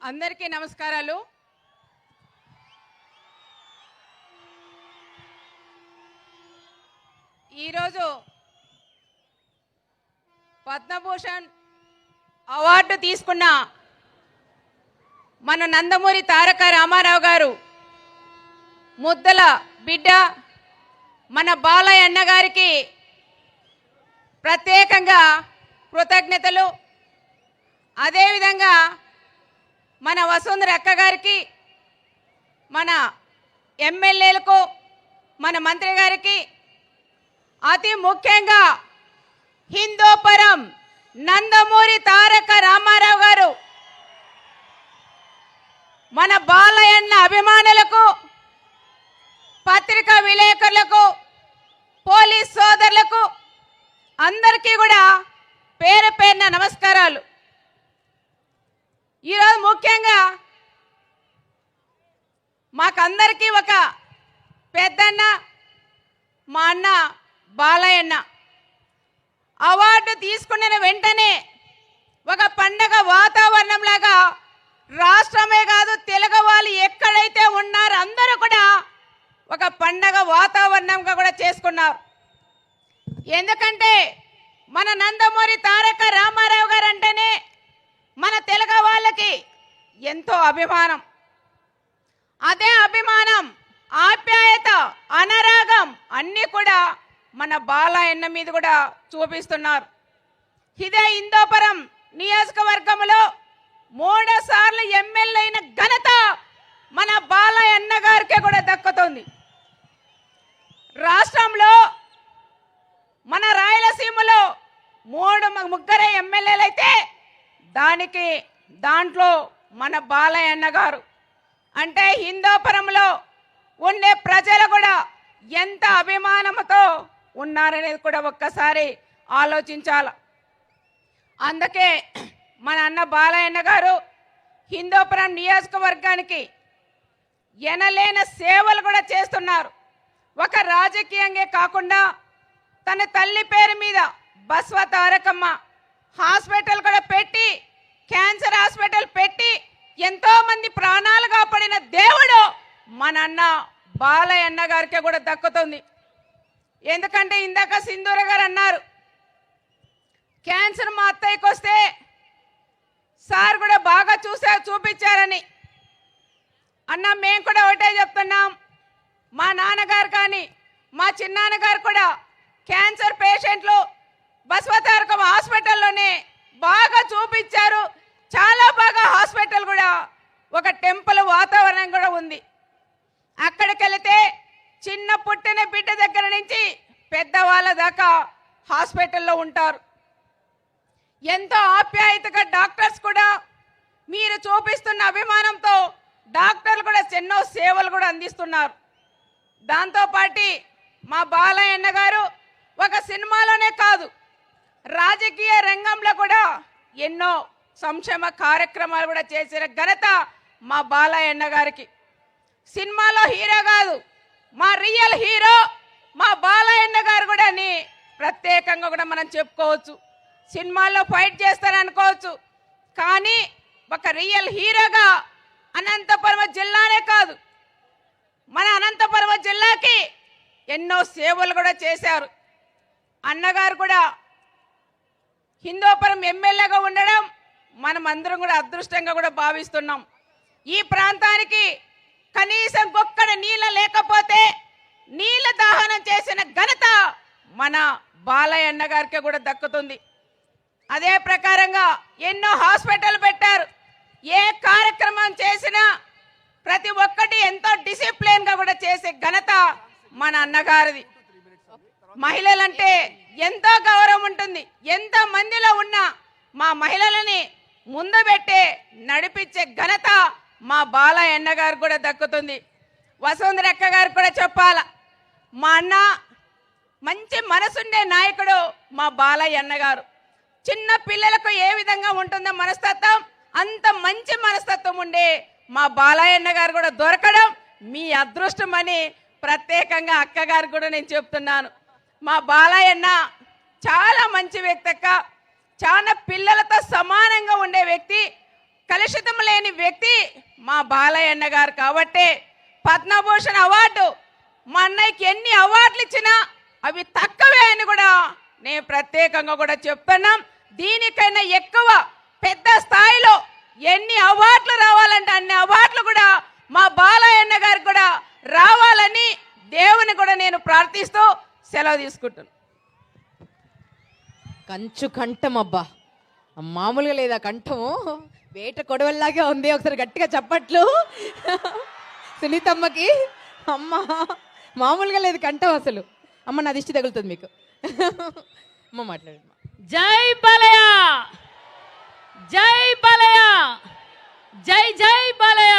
అందరికీ నమస్కారాలు. ఈరోజు పద్మభూషణ్ అవార్డు తీసుకున్న మన నందమూరి తారక రామారావు గారు ముద్దల బిడ్డ మన బాలయ్య అన్న గారికి ప్రత్యేకంగా కృతజ్ఞతలు. అదేవిధంగా మన వసుంధర అక్క గారికి, మన ఎమ్మెల్యేలకు, మన మంత్రి గారికి, అతి ముఖ్యంగా హిందూపురం నందమూరి తారక రామారావు గారు మన బాలయ్యన్న అభిమానులకు, పత్రికా విలేకరులకు, పోలీస్ సోదరులకు అందరికీ కూడా పేరు పేరున నమస్కారాలు. ఈరోజు ముఖ్యంగా మాకందరికీ ఒక పెద్దన్న, మా అన్న బాలయ్యన్న అవార్డు తీసుకున్న వెంటనే ఒక పండగ వాతావరణంలాగా రాష్ట్రమే కాదు తెలుగు వాళ్ళు ఎక్కడైతే ఉన్నారో అందరూ కూడా ఒక పండగ వాతావరణంగా కూడా చేసుకున్నారు. ఎందుకంటే మన నందమూరి తారక రామారావు గారు అంటేనే మన తెలుగు వాళ్ళకి ఎంతో అభిమానం. అదే అభిమానం, ఆప్యాయత, అనురాగం అన్నీ కూడా మన బాలయ్యన్న మీద కూడా చూపిస్తున్నారు. ఇదే హిందూపురం నియోజకవర్గంలో 3 సార్లు ఎమ్మెల్యే అయిన ఘనత మన బాలయ్యన్న గారికి కూడా దక్కుతుంది. రాష్ట్రంలో మన రాయలసీమలో 3 ఎమ్మెల్యేలు అయితే దాంట్లో మన బాలయ్యన్న గారు అంటే హిందూపురంలో ఉండే ప్రజలు కూడా ఎంత అభిమానంతో ఉన్నారనేది కూడా ఒక్కసారి ఆలోచించాలి. అందుకే మన అన్న బాలయ్యన్న గారు హిందూపురం నియోజకవర్గానికి ఎనలేని సేవలు కూడా చేస్తున్నారు. ఒక రాజకీయంగా కాకుండా తన తల్లి పేరు మీద బస్వ తారకమ్మ హాస్పిటల్ కూడా పెట్టి, క్యాన్సర్ హాస్పిటల్ పెట్టి ఎంతో మంది ప్రాణాలు కాపాడిన దేవుడు మన అన్న బాలయ్యన్న గారికి కూడా దక్కుతుంది. ఎందుకంటే ఇందాక సింధూర గారు అన్నారు క్యాన్సర్ మా అత్తయ్యకి వస్తే సార్ కూడా బాగా చూపించారని. అన్న మేము కూడా ఒకటే చెప్తున్నాం, మా నాన్నగారు కానీ మా చిన్నాన్నగారు కూడా క్యాన్సర్ పేషెంట్లు బసవతారకం హాస్పిటల్లోనే బాగా చూపించారు. చాలా బాగా హాస్పిటల్ కూడా ఒక టెంపుల్ వాతావరణం కూడా ఉంది. అక్కడికి వెళితే చిన్న పుట్టిన బిడ్డ దగ్గర నుంచి పెద్దవాళ్ళ దాకా హాస్పిటల్లో ఉంటారు. ఎంతో ఆప్యాయతగా డాక్టర్స్ కూడా మీరు చూపిస్తున్న అభిమానంతో డాక్టర్లు కూడా ఎన్నో సేవలు కూడా అందిస్తున్నారు. దాంతోపాటు మా బాలయ్యన్న గారు ఒక సినిమాలోనే కాదు రాజకీయ రంగంలో కూడా ఎన్నో సంక్షేమ కార్యక్రమాలు కూడా చేసిన ఘనత మా బాలయ్యన్న గారికి. సినిమాలో హీరో కాదు, మా రియల్ హీరో మా బాలయ్యన్న గారు కూడా అని ప్రత్యేకంగా కూడా మనం చెప్పుకోవచ్చు. సినిమాల్లో ఫైట్ చేస్తారనుకోవచ్చు, కానీ ఒక రియల్ హీరోగా అనంతపురం జిల్లానే కాదు మన అనంతపురం జిల్లాకి ఎన్నో సేవలు కూడా చేశారు. అన్నగారు కూడా హిందూపురం ఎమ్మెల్యేగా ఉండడం మనం అందరం కూడా అదృష్టంగా కూడా భావిస్తున్నాం. ఈ ప్రాంతానికి కనీసం ఒక్కడ నీళ్ళ లేకపోతే నీళ్ళ దాహనం చేసిన ఘనత మన బాలయ్యన్న గారికి కూడా దక్కుతుంది. అదే ప్రకారంగా ఎన్నో హాస్పిటల్ పెట్టారు. ఏ కార్యక్రమం చేసినా ప్రతి ఒక్కటి ఎంతో డిసిప్లిన్ గా కూడా చేసే ఘనత మన అన్నగారిది. మహిళలంటే ఎంతో గౌరవం ఉంటుంది. ఎంత మందిలో ఉన్నా మా మహిళలని ముందు పెట్టే నడిపించే ఘనత మా బాలయ్యన్న గారు కూడా దక్కుతుంది. వసుంధర అక్క గారు కూడా చెప్పాల, మా అన్న మంచి మనసుండే నాయకుడు మా బాలయ్యన్న గారు. చిన్న పిల్లలకు ఏ విధంగా ఉంటుందో మనస్తత్వం, అంత మంచి మనస్తత్వం ఉండే మా బాలయ్యన్న గారు కూడా దొరకడం మీ అదృష్టం అని ప్రత్యేకంగా అక్క గారు కూడా నేను చెప్తున్నాను. మా బాలయ్యన్న చాలా మంచి వ్యక్తి అక్క, చాలా పిల్లలతో సమానంగా ఉండే వ్యక్తి. కలుషితం లేని వ్యక్తి మా బాలయ్య అన్న గారు కాబట్టి పద్మభూషణ్ అవార్డు మా అన్నయ్యకి ఎన్ని అవార్డులు ఇచ్చినా అవి తక్కువే అని కూడా నేను ప్రత్యేకంగా కూడా చెప్తున్నాం. దీనికైనా ఎక్కువ పెద్ద స్థాయిలో ఎన్ని అవార్డులు రావాలంటే అన్ని అవార్డులు కూడా మా బాలయ్య అన్న గారికి కూడా రావాలని దేవుని కూడా నేను ప్రార్థిస్తూ సెలవు తీసుకుంటున్నాను. కంచు కంఠం అబ్బా, మామూలుగా లేదా కంఠము, వేట కొడవల్లాగే ఉంది. ఒకసారి గట్టిగా చప్పట్లు సునీతమ్మకి. అమ్మ మామూలుగా లేదు కంఠం అసలు. అమ్మ నా దిష్టి తగులుతుంది మీకు. అమ్మ మాట్లాడమ్మా. జై బాలయ్య, జై బాలయ్య, జై జై బాలయ్య.